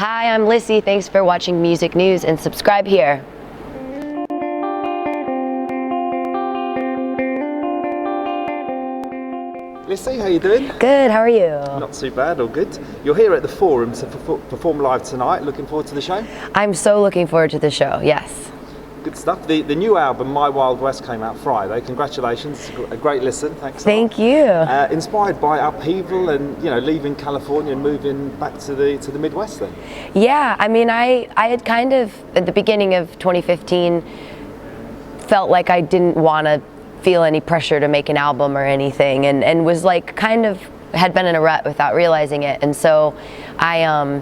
Hi, I'm Lissie. Thanks for watching Music News and subscribe here. Lissie, how you doing? Good, how are you? Not too bad, all good. You're here at the Forum to perform live tonight. Looking forward to the show? I'm so looking forward to the show, yes. Good stuff. The new album, My Wild West, came out Friday. Congratulations. It's a great listen. Thanks. Thank you. Inspired by upheaval and, leaving California and moving back to the Midwest then? Yeah, I mean, I had kind of, at the beginning of 2015, felt like I didn't want to feel any pressure to make an album or anything, and was like kind of had been in a rut without realizing it. And so I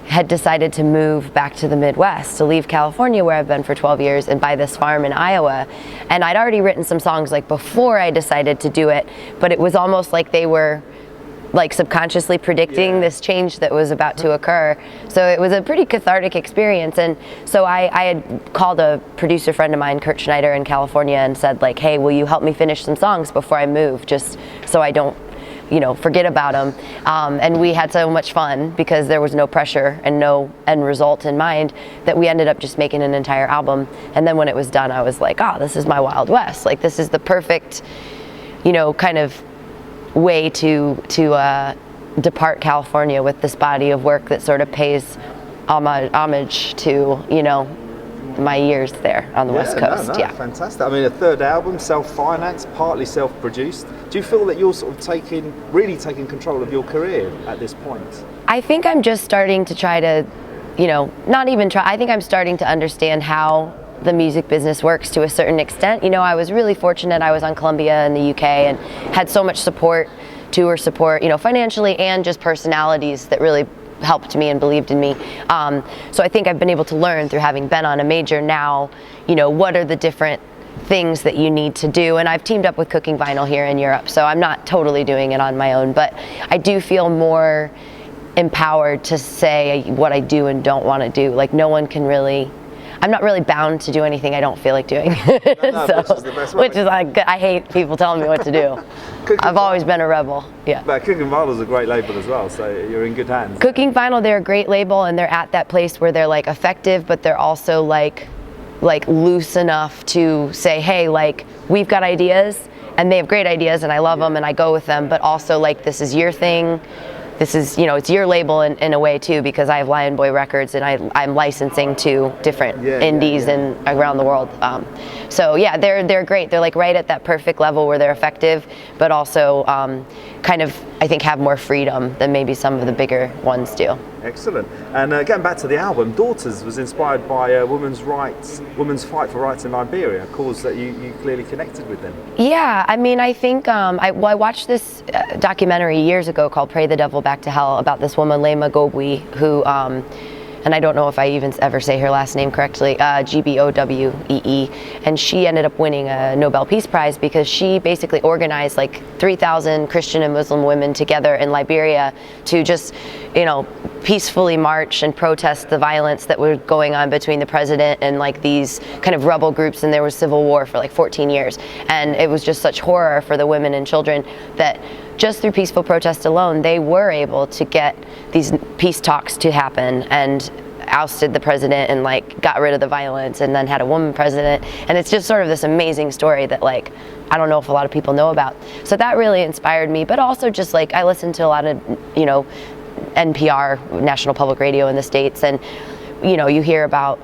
had decided to move back to the Midwest, to leave California where I've been for 12 years and buy this farm in Iowa. And I'd already written some songs like before I decided to do it, but it was almost like they were like subconsciously predicting this change that was about to occur. So it was a pretty cathartic experience. And so I had called a producer friend of mine, Kurt Schneider in California, and said like, hey, will you help me finish some songs before I move, just so I don't forget about them. And we had so much fun because there was no pressure and no end result in mind that we ended up just making an entire album. And then when it was done, I was like, oh, this is my Wild West. Like, this is the perfect, kind of way to depart California with this body of work that sort of pays homage to, my years there on the West Coast. Yeah, fantastic. I mean, a third album, self-financed, partly self-produced. Do you feel that you're sort of really taking control of your career at this point? I think I'm just starting to try to, I think I'm starting to understand how the music business works to a certain extent. I was really fortunate. I was on Columbia in the UK and had so much support, tour support, financially and just personalities that really helped me and believed in me. So I think I've been able to learn through having been on a major now, what are the different things that you need to do. And I've teamed up with Cooking Vinyl here in Europe, so I'm not totally doing it on my own, but I do feel more empowered to say what I do and don't want to do. Like, no one can really, I'm not really bound to do anything I don't feel like doing. Which is like, I hate people telling me what to do. I've always been a rebel. Yeah. But Cooking Vinyl is a great label as well, so you're in good hands. Cooking Vinyl, they're a great label, and they're at that place where they're like effective, but they're also like loose enough to say, hey, like, we've got ideas, and they have great ideas, and I love them, and I go with them, but also like, this is your thing. This is, it's your label in a way too, because I have Lion Boy Records and I'm licensing to different indies and around the world. So yeah, they're great. They're like right at that perfect level where they're effective, but also kind of, I think, have more freedom than maybe some of the bigger ones do. Excellent. And getting back to the album, Daughters was inspired by women's fight for rights in Liberia, a cause that you clearly connected with them. Yeah, I mean, I think I watched this documentary years ago called Pray the Devil Back to Hell about this woman, Lema Gobwe, who, and I don't know if I even ever say her last name correctly, Gbowee, and she ended up winning a Nobel Peace Prize because she basically organized like 3,000 Christian and Muslim women together in Liberia to just, peacefully march and protest the violence that was going on between the president and like these kind of rebel groups, and there was civil war for like 14 years. And it was just such horror for the women and children that just through peaceful protest alone, they were able to get these peace talks to happen and ousted the president and like got rid of the violence and then had a woman president. And it's just sort of this amazing story that like, I don't know if a lot of people know about. So that really inspired me, but also just like, I listened to a lot of, NPR, National Public Radio in the States, and you hear about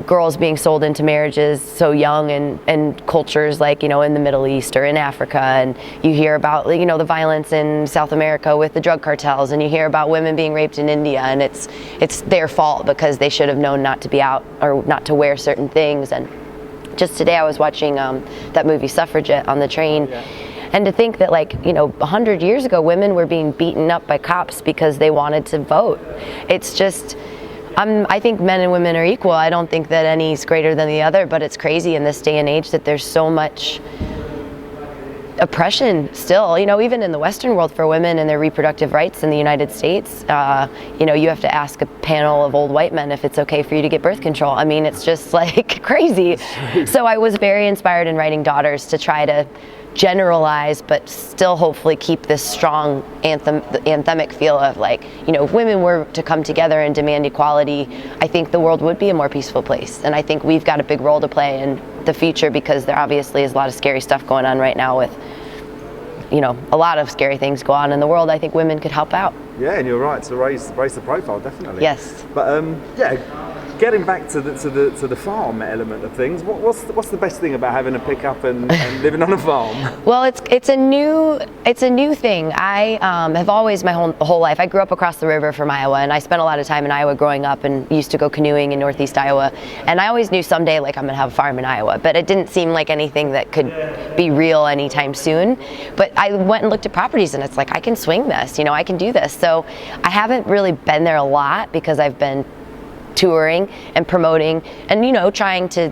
girls being sold into marriages so young and cultures like, in the Middle East or in Africa, and you hear about, the violence in South America with the drug cartels, and you hear about women being raped in India, and it's their fault because they should have known not to be out or not to wear certain things. And just today I was watching that movie Suffragette on the train. Yeah. And to think that 100 years ago, women were being beaten up by cops because they wanted to vote. It's just, I think men and women are equal. I don't think that any's greater than the other, but it's crazy in this day and age that there's so much oppression still, even in the Western world for women and their reproductive rights in the United States. You have to ask a panel of old white men if it's okay for you to get birth control. I mean, it's just like crazy. So I was very inspired in writing Daughters to try to generalize, but still hopefully keep this strong anthemic feel of like, you know, if women were to come together and demand equality, I think the world would be a more peaceful place. And I think we've got a big role to play in the future, because there obviously is a lot of scary stuff going on right now with, you know, a lot of scary things go on in the world. I think women could help out. Yeah, and you're right to raise the profile, definitely. Yes. But yeah, getting back to the farm element of things, what's the best thing about having a pickup and living on a farm? Well, it's a new thing. I have always, my whole life, I grew up across the river from Iowa, and I spent a lot of time in Iowa growing up and used to go canoeing in northeast Iowa, and I always knew someday like I'm gonna have a farm in Iowa, but it didn't seem like anything that could be real anytime soon. But I went and looked at properties, and it's like, I can swing this, you know, I can do this. So I haven't really been there a lot because I've been touring and promoting and, you know, trying to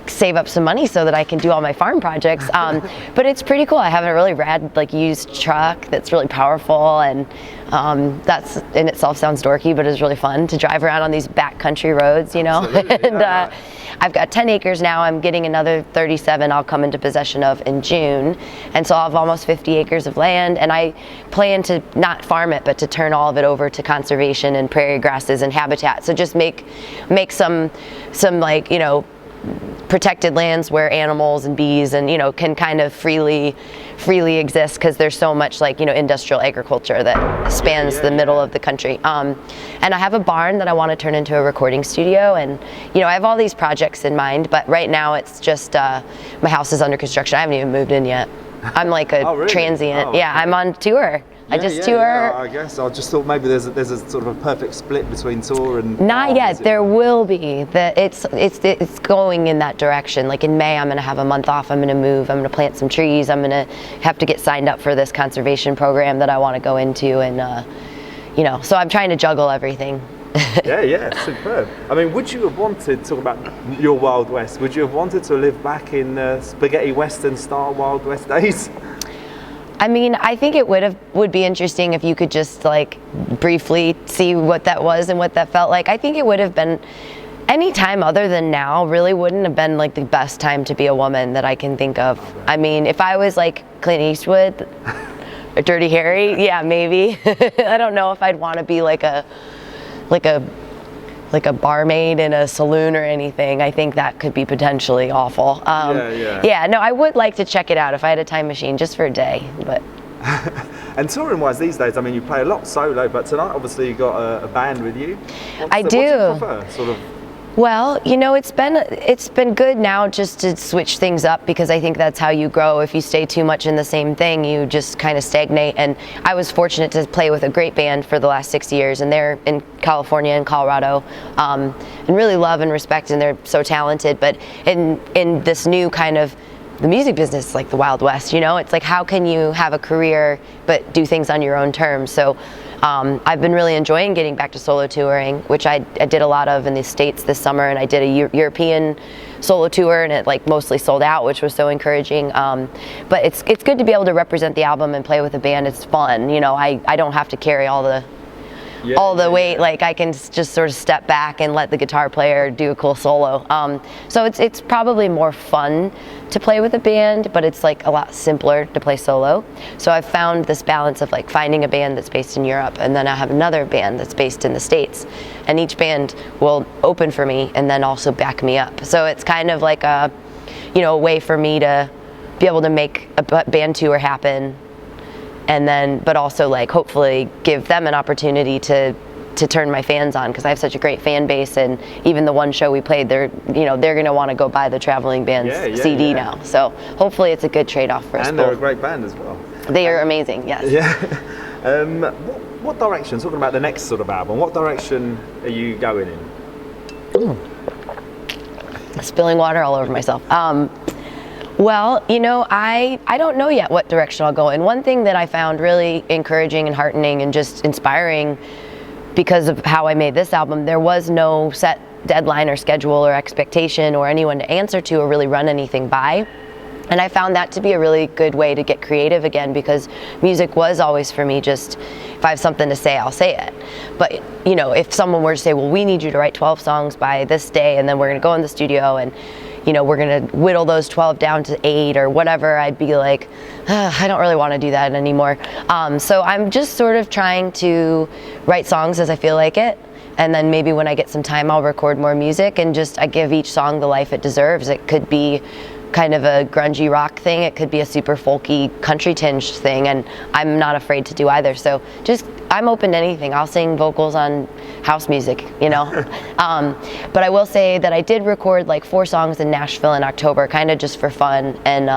save up some money so that I can do all my farm projects. But it's pretty cool. I have a really rad, like, used truck that's really powerful, and that's in itself sounds dorky, but it's really fun to drive around on these backcountry roads, you know. And I've got 10 acres now. I'm getting another 37 I'll come into possession of in June, and so I'll have almost 50 acres of land, and I plan to not farm it, but to turn all of it over to conservation and prairie grasses and habitat. So just make some like, you know, protected lands where animals and bees and, you know, can kind of freely exist, because there's so much, like, you know, industrial agriculture that spans the middle of the country. And I have a barn that I want to turn into a recording studio, and, you know, I have all these projects in mind, but right now it's just my house is under construction. I haven't even moved in yet. I'm like a really? transient. Oh, Yeah, I'm on tour. I just tour. Yeah, I guess I just thought maybe there's a sort of a perfect split between tour and. Not yet. There will be. It's going in that direction. Like in May, I'm going to have a month off. I'm going to move. I'm going to plant some trees. I'm going to have to get signed up for this conservation program that I want to go into, and you know, so I'm trying to juggle everything. Yeah, superb. I mean, would you have wanted, talk about your Wild West, would you have wanted to live back in spaghetti western style Wild West days? I mean, I think it would be interesting if you could just like briefly see what that was and what that felt like. I think it would have been, any time other than now really wouldn't have been like the best time to be a woman that I can think of. I mean, if I was like Clint Eastwood or Dirty Harry, yeah, maybe. I don't know if I'd want to be like a barmaid in a saloon or anything. I think that could be potentially awful. Yeah, no, I would like to check it out if I had a time machine just for a day. But and touring wise these days, I mean, you play a lot solo, but tonight obviously you got a band with you. I do. What do you prefer, sort of? Well, you know, it's been good now just to switch things up, because I think that's how you grow. If you stay too much in the same thing, you just kind of stagnate. And I was fortunate to play with a great band for the last 6 years, and they're in California and Colorado, and really love and respect, and they're so talented. But in this new kind of the music business, like the Wild West, you know, it's like, how can you have a career but do things on your own terms? So I've been really enjoying getting back to solo touring, which I did a lot of in the States this summer, and I did a European solo tour, and it like mostly sold out, which was so encouraging. But it's good to be able to represent the album and play with a band. It's fun, you know. I don't have to carry all the weight. Like, I can just sort of step back and let the guitar player do a cool solo. So it's probably more fun to play with a band, but it's like a lot simpler to play solo. So I've found this balance of like finding a band that's based in Europe, and then I have another band that's based in the States, and each band will open for me and then also back me up. So it's kind of like a way for me to be able to make a band tour happen, and then but also like hopefully give them an opportunity to turn my fans on, because I have such a great fan base, and even the one show we played, they're going to want to go buy the traveling band's CD now. So hopefully it's a good trade-off for us. And they're a great band as well. They are amazing, yes. Yeah. What direction, talking about the next sort of album, what direction are you going in? Spilling water all over myself. Well, you know, I don't know yet what direction I'll go in. One thing that I found really encouraging and heartening and just inspiring, because of how I made this album, there was no set deadline or schedule or expectation or anyone to answer to or really run anything by. And I found that to be a really good way to get creative again, because music was always for me just, if I have something to say, I'll say it. But, you know, if someone were to say, well, we need you to write 12 songs by this day, and then we're going to go in the studio, and, you know, we're gonna whittle those 12 down to 8 or whatever, I'd be like, I don't really want to do that anymore. So I'm just sort of trying to write songs as I feel like it, and then maybe when I get some time I'll record more music, and just I give each song the life it deserves. It could be kind of a grungy rock thing, it could be a super folky country tinged thing, and I'm not afraid to do either. So just, I'm open to anything. I'll sing vocals on house music, you know. But I will say that I did record like 4 songs in Nashville in October, kind of just for fun, and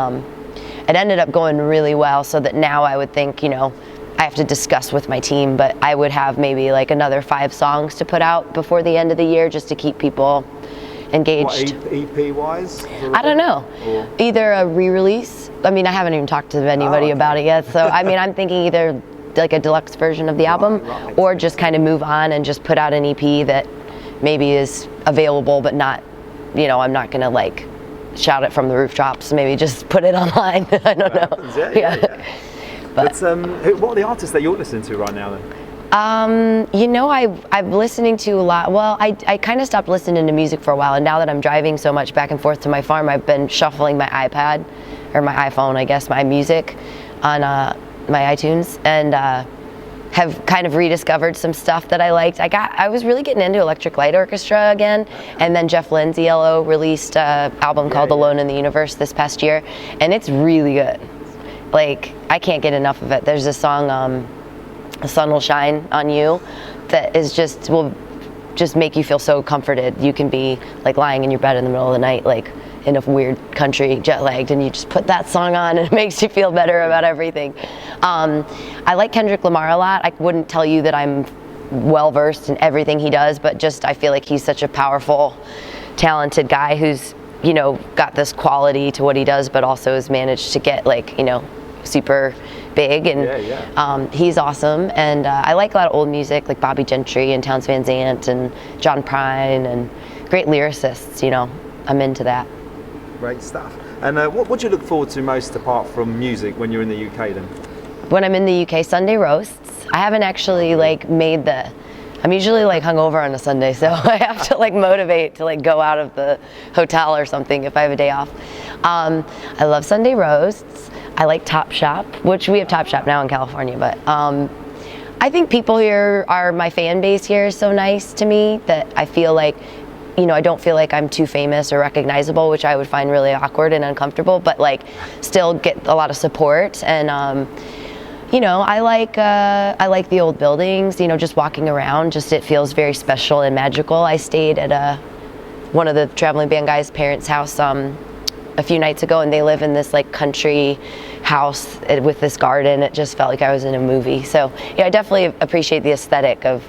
it ended up going really well, so that now I would think, you know, I have to discuss with my team, but I would have maybe like another 5 songs to put out before the end of the year, just to keep people engaged. What, EP wise? I don't know. Or? Either a re-release. I mean, I haven't even talked to anybody about it yet. So I mean, I'm thinking either like a deluxe version of the album, or just kind of move on and just put out an EP that maybe is available, but not, you know, I'm not gonna like shout it from the rooftops. Maybe just put it online. I don't know. Happens, yeah. But what are the artists that you're listening to right now then? You know, I'm listening to a lot. Well, I kind of stopped listening to music for a while, and now that I'm driving so much back and forth to my farm, I've been shuffling my iPad, or my iPhone, I guess, my music on my iTunes, and have kind of rediscovered some stuff that I liked. I was really getting into Electric Light Orchestra again, and then Jeff Lynne's ELO released an album called Alone in the Universe this past year, and it's really good. Like, I can't get enough of it. There's a song, The Sun Will Shine on You, that is just, will just make you feel so comforted. You can be like lying in your bed in the middle of the night, like in a weird country, jet lagged, and you just put that song on and it makes you feel better about everything. I like Kendrick Lamar a lot. I wouldn't tell you that I'm well versed in everything he does, but just I feel like he's such a powerful, talented guy who's, you know, got this quality to what he does, but also has managed to get like, you know, super big, and he's awesome. And I like a lot of old music, like Bobby Gentry and Townes Van Zandt and John Prine, and great lyricists, you know. I'm into that. Great stuff. And what do you look forward to most apart from music when you're in the UK then? When I'm in the UK, Sunday roasts. I haven't actually like made I'm usually like hungover on a Sunday, so I have to like motivate to like go out of the hotel or something if I have a day off. I love Sunday roasts. I like Top Shop, which we have Top Shop now in California, but I think people here my fan base here is so nice to me that I feel like, you know, I don't feel like I'm too famous or recognizable, which I would find really awkward and uncomfortable, but like still get a lot of support. And you know, I like the old buildings, you know, just walking around, just it feels very special and magical. I stayed at one of the traveling band guys' parents' house a few nights ago, and they live in this like country house with this garden. It just felt like I was in a movie. So yeah, I definitely appreciate the aesthetic of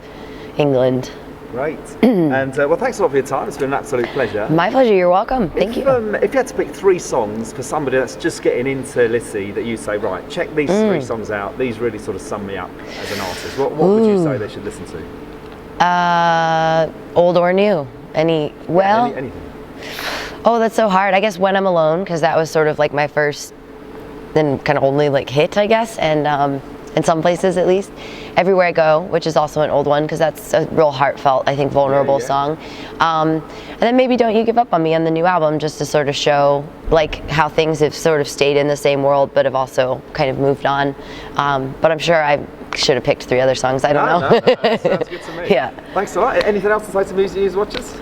England. Great. And well, thanks a lot for your time. It's been an absolute pleasure. My pleasure. You're welcome. Thank you. If you had to pick 3 songs for somebody that's just getting into Lissie, that you say, right, check these 3 songs out, these really sort of sum me up as an artist, what would you say they should listen to? Old or new? Anything. Oh, that's so hard. I guess When I'm Alone, because that was sort of like my first and kind of only like hit, I guess, and in some places at least. Everywhere I Go, which is also an old one, because that's a real heartfelt, I think, vulnerable song. And then maybe Don't You Give Up on Me on the new album, just to sort of show like how things have sort of stayed in the same world but have also kind of moved on. But I'm sure I should have picked 3 other songs. I don't know. No, that sounds good to me. Yeah. Thanks a lot. Anything else to say to music watchers?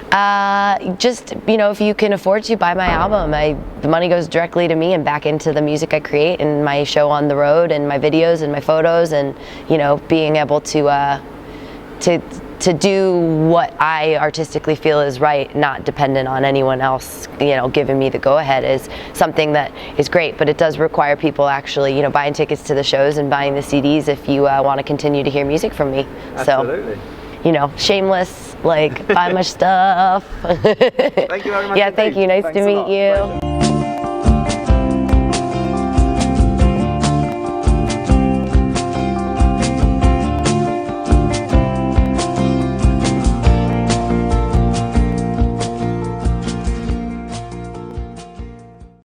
Just, you know, if you can afford to, buy my album. The money goes directly to me and back into the music I create and my show on the road and my videos and my photos, and, you know, being able to do what I artistically feel is right, not dependent on anyone else, you know, giving me the go-ahead, is something that is great. But it does require people actually, you know, buying tickets to the shows and buying the CDs if you want to continue to hear music from me. Absolutely. So, you know, shameless, like, buy my stuff. Thank you very much. Yeah, thank you. Nice to meet you.